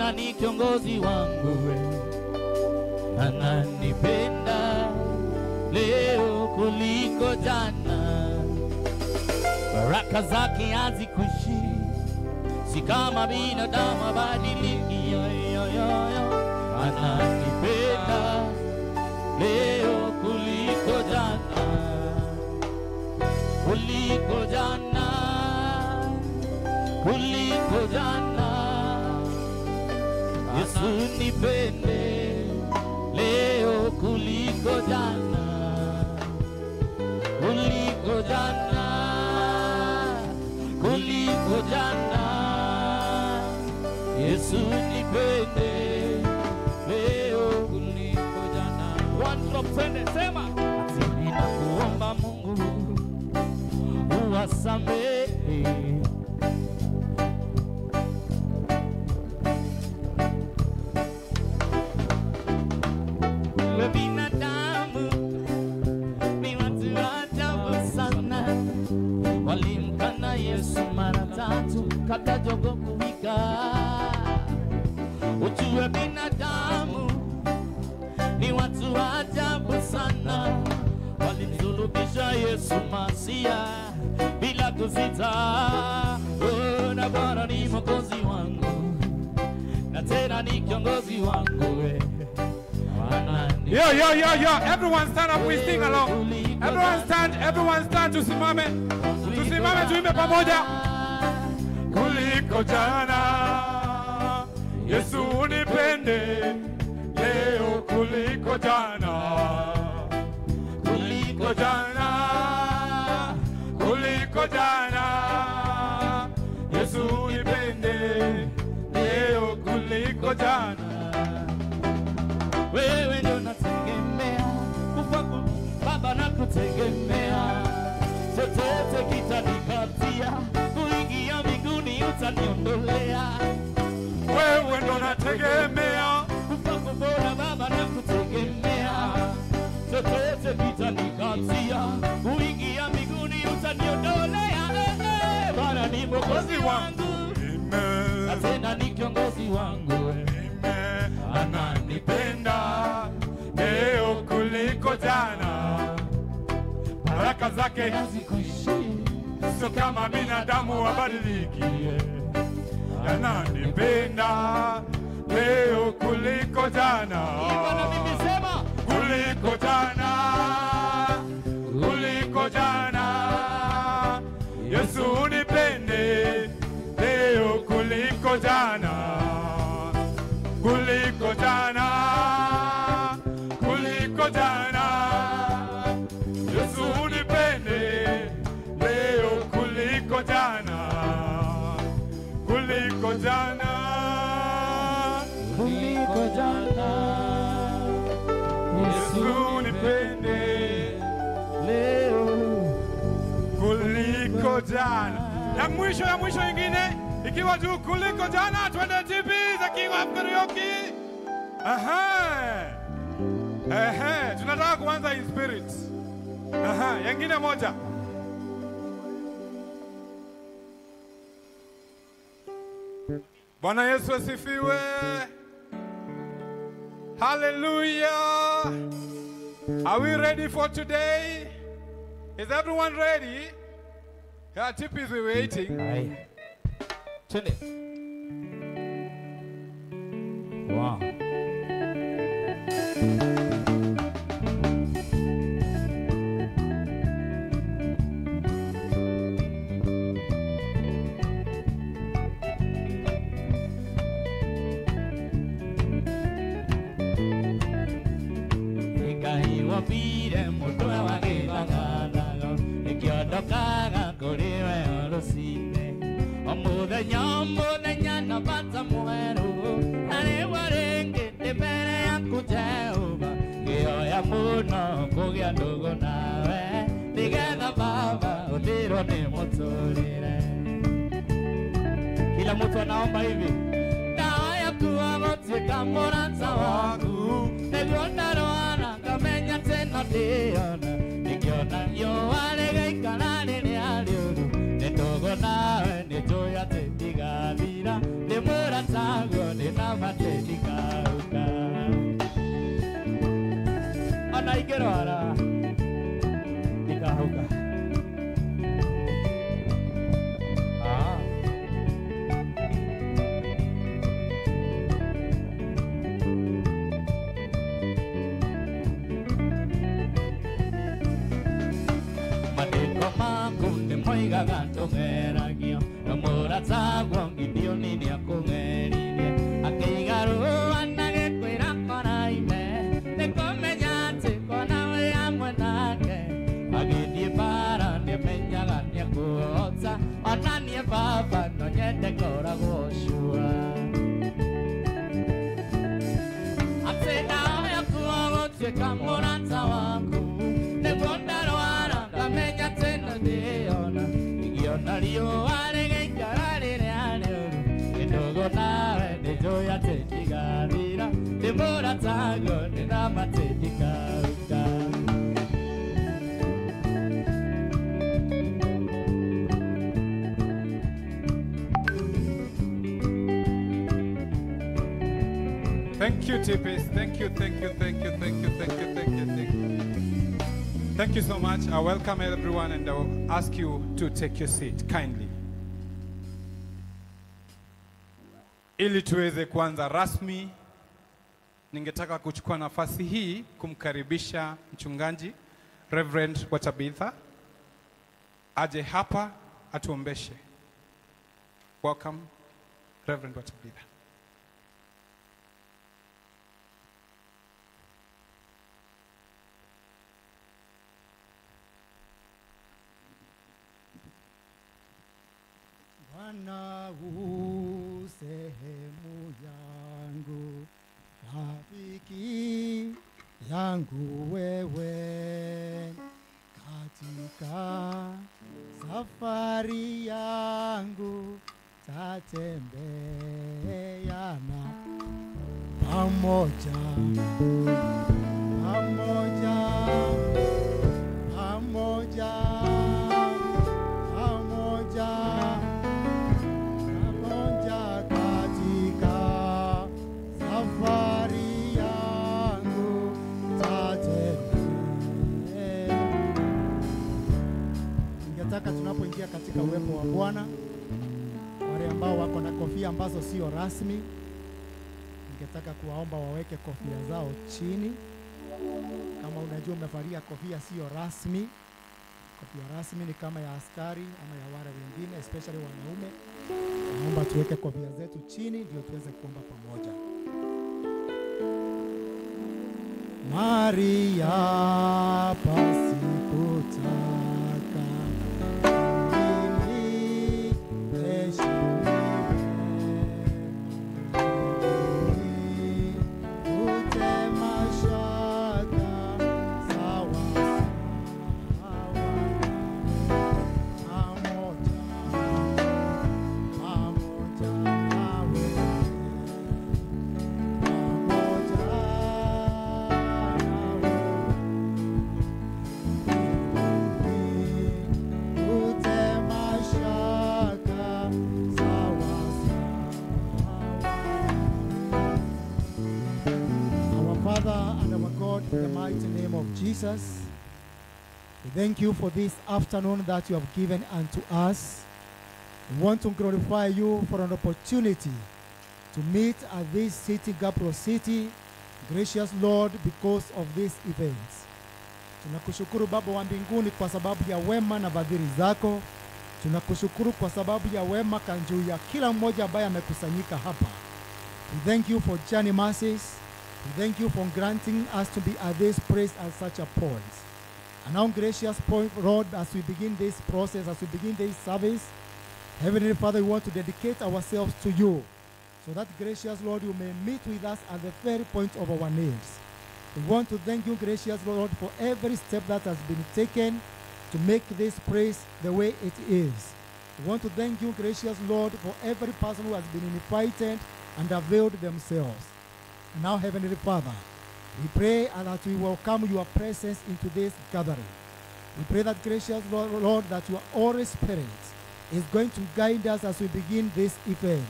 tena ni kiongozi wangu, ananipenda leo kuliko jana. Baraka zake hazikuishi, si kama binadamu badiliki. Ananipenda leo kuliko jana, kuliko jana, kuliko jana. Yesu nipende leo kuliko jana, kuliko jana, kuliko jana. Yesu nipende leo kuliko jana. One drop sende sema ati ninakuomba Mungu uwasamehe binadamu, ni watu ajabu sana. Walimkana Yesu mara 3 kabla jogoo kuwika. Ujue binadamu ni watu ajabu sana. Walimsulubisha Yesu Masia bila kusita. Oh, na Bwana ni mwokozi wangu, na tena ni kiongozi wangu. Yo, yo, yo, yo, everyone stand up, we sing along. Everyone stand, tusimame. Tusimame tuimbe pamoja. Kuliko jana, Yesu unipende leo kuliko jana. Kuliko jana, kuliko jana. Yesu unipende leo kuliko jana. Wewe ndio nategemea, kufaku Baba nakutegemea. Chochote kitanikatia, kuingia mbinguni utaniondolea. Wewe ndio nategemea, kufaku Baba nakutegemea. Chochote kitanikatia, kuingia mbinguni utaniondolea. Bwana ni mwokozi wangu, na tena ni kiongozi wangu. Ananipenda leo kuliko jana. Baraka zake hazikuishi, sio kama binadamu wabadiliki. Ananipenda leo kuliko jana. Bwana mimi sema kuliko jana, kuliko jana. Yesu unipende leo kuliko jana, kuliko jana, kuliko jana. Yesu unipende leo kuliko jana, kuliko jana, kuliko jana. Yesu unipende leo kuliko jana. Ya mwisho ingine ikiwa juu kuliko jana. Twende TV za King of Karaoke. Tunataka kuanza in spirit. Yengine moja. Bwana Yesu asifiwe. Hallelujah. Are we ready for today? Is everyone ready? Yeah, TP is waiting. Aye. Twende. Wow. Wapire mutwe wa githanganago ikiondokaga kuri we orusine omuthenya na bata mweru arĩwa rĩngĩ mbere yaku Jehova ngĩoya mũno kũgĩa ndũgũ nawe nĩgetha Baba ũthirwo nĩ mũtũrĩre. Kila mtu anaomba hivi, naoya kuwa gũtuĩka mũrata waku nĩguo ndarwara ngamenya tena ndĩona nĩkĩona riũa rĩgaikara rĩrĩa rĩũru nĩ ndũgũ nawe nĩ njũĩ atĩ ndigathira nĩ mũrataguo nĩ na tindikauka ona ingĩrwara ndikahauka. Mandĩko maku nĩmoigaga ndũgeragio na mũratagwo ngithio nĩ nĩakũng'eririe akĩigarũa na gĩkwĩra koraime nĩkũmenya atĩ kona wĩ hamwe nake agĩthiĩ mbara nĩamenyaga nĩekũhota ona niĩ baba no nyende ngoragwo cua atĩ ndahoya kuo gũtuĩka mũrata waku nĩguo ndarwara ngamenya atĩ no ndĩona ingĩona riũa rĩgĩikara rĩrĩa rĩũru kĩndogo nawe nĩnjũĩ atĩ ndigathira ndĩ mũrataguo ndĩrama atĩ ndikauka. Thank you, Tipis. Thank you. Thank you so much. I welcome everyone and I will ask you to take your seat kindly. Ili tuweze kuanza rasmi, ningetaka kuchukua nafasi hii kumkaribisha mchungaji Reverend Watabitha aje hapa atuombeshe. Welcome, Reverend Watabitha. Bwana sehemu yangu, rafiki yangu wewe, katika safari yangu tatembeana pamoja, pamoja, pamoja, pamoja. Tunapoingia katika uwepo wa Bwana, wale ambao wako na kofia ambazo sio rasmi, ningetaka kuwaomba waweke kofia zao chini. Kama unajua umevalia kofia sio rasmi, kofia rasmi ni kama ya askari ama ya wale wengine, especially wanaume. Naomba tuweke kofia zetu chini ndio tuweze kuomba pamoja. Maria pasipota in the mighty name of Jesus, we thank you for this afternoon that you have given unto us. We want to glorify you for an opportunity to meet at this city, Gapro City, gracious Lord, because of this event. Tunakushukuru Baba wa mbinguni kwa sababu ya wema na fadhili zako. Tunakushukuru kwa sababu ya wema kanjuu ya kila mmoja ambaye amekusanyika hapa. We thank you for journey mercies. We thank you for granting us to be at this place at such a point. And now, gracious Lord, as we begin this process, as we begin this service, Heavenly Father, we want to dedicate ourselves to you, so that, gracious Lord, you may meet with us at the very point of our needs. We want to thank you, gracious Lord, for every step that has been taken to make this place the way it is. We want to thank you, gracious Lord, for every person who has been invited and availed themselves. And now, Heavenly Father, we pray that we welcome your presence into this gathering. We pray that, gracious Lord, that your Holy Spirit is going to guide us as we begin this event.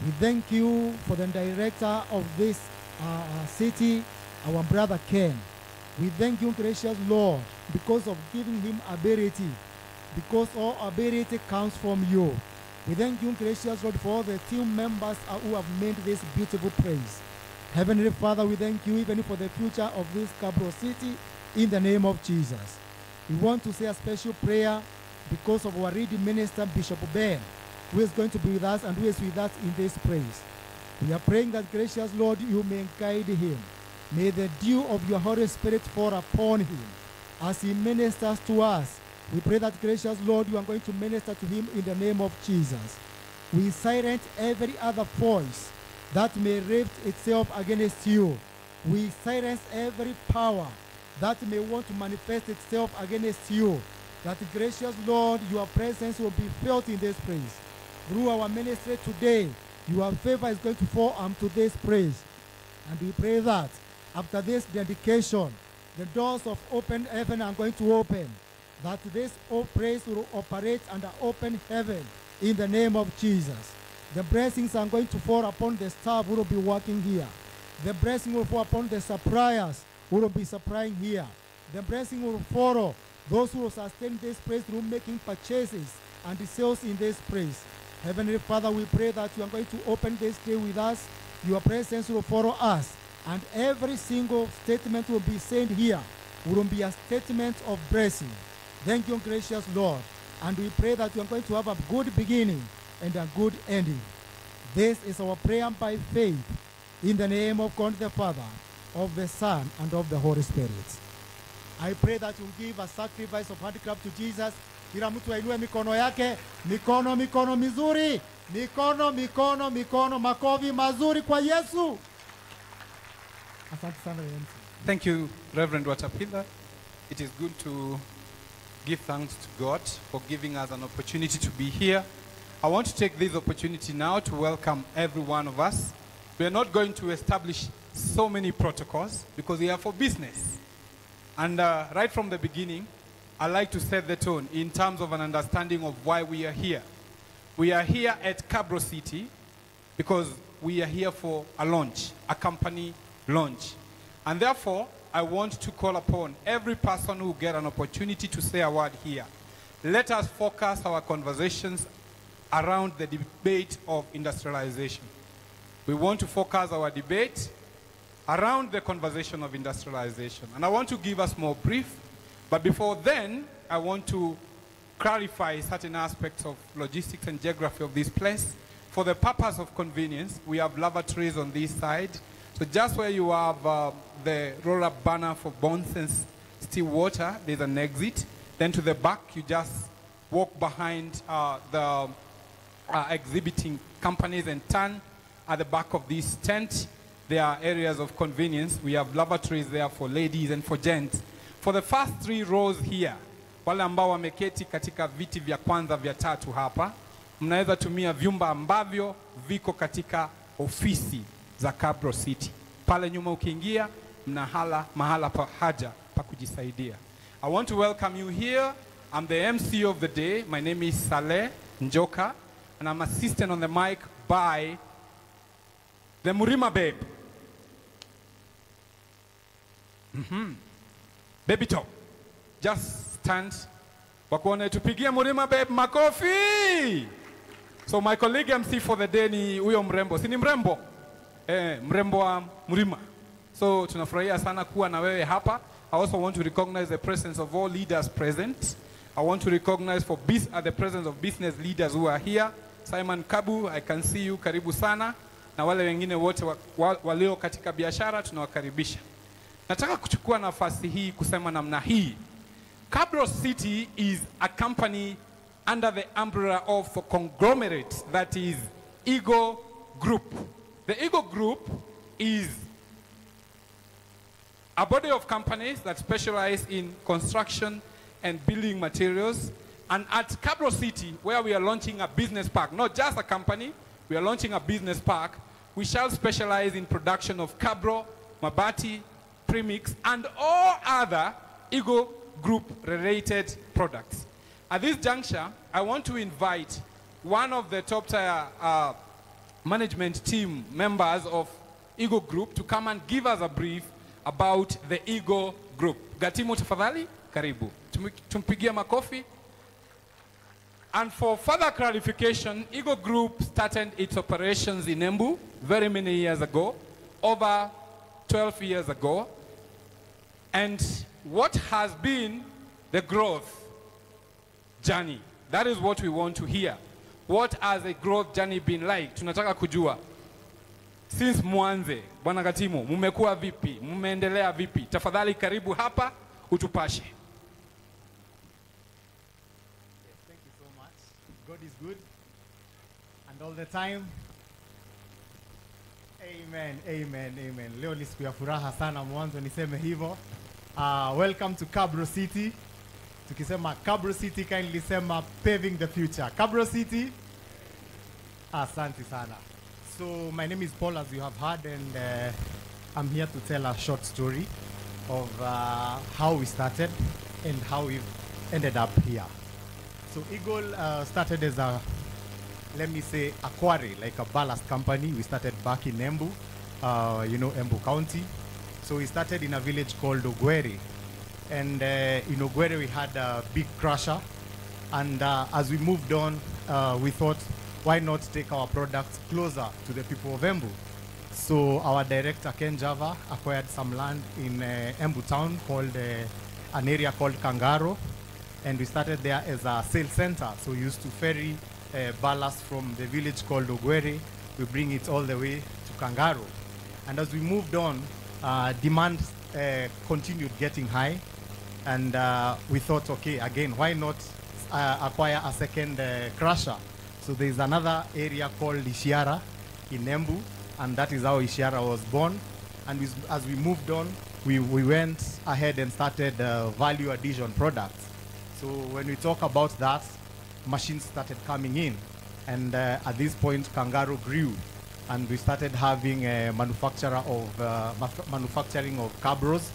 We thank you for the director of this city, our brother Ken. We thank you, gracious Lord, because of giving him ability, because all ability comes from you. We thank you, gracious Lord, for all the team members who have made this beautiful praise. Heavenly Father, we thank you even for the future of this Cabro City in the name of Jesus. We want to say a special prayer because of our lead minister, Bishop Ben, who is going to be with us and who is with us in this praise. We are praying that, gracious Lord, you may guide him. May the dew of your Holy Spirit fall upon him as he ministers to us. We pray that, gracious Lord, you are going to minister to him in the name of Jesus. We silence every other voice that may lift itself against you. We silence every power that may want to manifest itself against you. That, gracious Lord, your presence will be felt in this place. Through our ministry today, your favor is going to fall onto this praise. And we pray that after this dedication, the doors of open heaven are going to open. That this praise will operate under open heaven in the name of Jesus. The blessings are going to fall upon the staff who will be working here. The blessing will fall upon the suppliers who will be supplying here. The blessing will follow those who will sustain this praise through making purchases and sales in this praise. Heavenly Father, we pray that you are going to open this day with us. Your presence will follow us. And every single statement will be said here will be a statement of blessing. Thank you, gracious Lord. And we pray that you are going to have a good beginning and a good ending. This is our prayer by faith in the name of God the Father, of the Son, and of the Holy Spirit. I pray that you give a sacrifice of handicraft to Jesus. Kila mtu ainue mikono yake, mikono mizuri, mikono, makofi mazuri kwa Yesu. Asante sana MC. Thank you, Reverend Watapila. It is good to give thanks to God for giving us an opportunity to be here. I want to take this opportunity now to welcome every one of us. We are not going to establish so many protocols because we are for business. And right from the beginning, I like to set the tone in terms of an understanding of why we are here. We are here at Cabro City because we are here for a launch, a company launch. And therefore, I want to call upon every person who get an opportunity to say a word here. Let us focus our conversations around the debate of industrialization. We want to focus our debate around the conversation of industrialization. And I want to give us more brief, but before then, I want to clarify certain aspects of logistics and geography of this place. For the purpose of convenience, we have lavatories on this side. So just where you have the roll-up banner for Bonds and Still Water, there's an exit. Then to the back, you just walk behind the exhibiting companies and turn at the back of this tent. There are areas of convenience. We have lavatories there for ladies and for gents. For the first 3 rows here, wale ambao wameketi katika viti vya kwanza vya tatu hapa, mnaweza tumia vyumba ambavyo viko katika ofisi za Cabro City. Pale nyuma ukiingia, mna mahala pa haja pa kujisaidia. I want to welcome you here. I'm the MC of the day. My name is Saleh Njoka, and I'm assisted on the mic by the Murima Babe. Baby Top. Just stand. Wakuone tupigie Murima Babe makofi. So my colleague MC for the day ni huyo mrembo. Si ni mrembo? Mrembo wa Murima. So tunafurahia sana kuwa na wewe hapa. I also want to recognize the presence of all leaders present. I want to recognize the presence of business leaders who are here. Simon Kabu, I can see you, karibu sana. Na wale wengine wote walio katika biashara tunawakaribisha. Nataka kuchukua nafasi hii kusema namna hii. Cabro City is a company under the umbrella of a conglomerate that is Eagle Group. The Eagle Group is a body of companies that specialize in construction and building materials. And at Cabro City, where we are launching a business park, not just a company, we are launching a business park, we shall specialize in production of Cabro, Mabati, Premix, and all other Eagle Group-related products. At this juncture, I want to invite one of the top-tier management team members of Eagle Group to come and give us a brief about the Eagle Group. Gatimo tafadhali, karibu. Tumpigia makofi. And for further clarification, Eagle Group started its operations in Embu very many years ago, over 12 years ago. And what has been the growth journey? That is what we want to hear. What has the growth journey been like? Tunataka kujua. Since mwanze, Bwana Gatimo, mumekuwa vipi? Mumeendelea vipi? Tafadhali karibu hapa, utupashe. God is good, and all the time. Amen, amen, amen. Leo ni siku ya furaha sana, mwanzo niseme hivyo. Welcome to Kabro City. Tukisema Kabro City, kindly sema paving the future. Kabro City. Asante sana. So my name is Paul, as you have heard, and I'm here to tell a short story of how we started and how we ended up here. So Eagle started as a, let me say, a quarry, like a ballast company. We started back in Embu, Embu County. So we started in a village called Ogweri. And in Ogweri we had a big crusher. And as we moved on, we thought, why not take our products closer to the people of Embu? So our director, Ken Java, acquired some land in Embu town called, an area called Kangaro. And we started there as a sales center. So we used to ferry ballast from the village called Ogweri. We bring it all the way to Kangaro. And as we moved on, demand continued getting high. And we thought, okay, again, why not acquire a second crusher? So there's another area called Ishiara in Embu, and that is how Ishiara was born. And as we moved on, we went ahead and started value addition products. So when we talk about that, machines started coming in. And at this point, Kangaro grew. And we started having a manufacturing of cabros.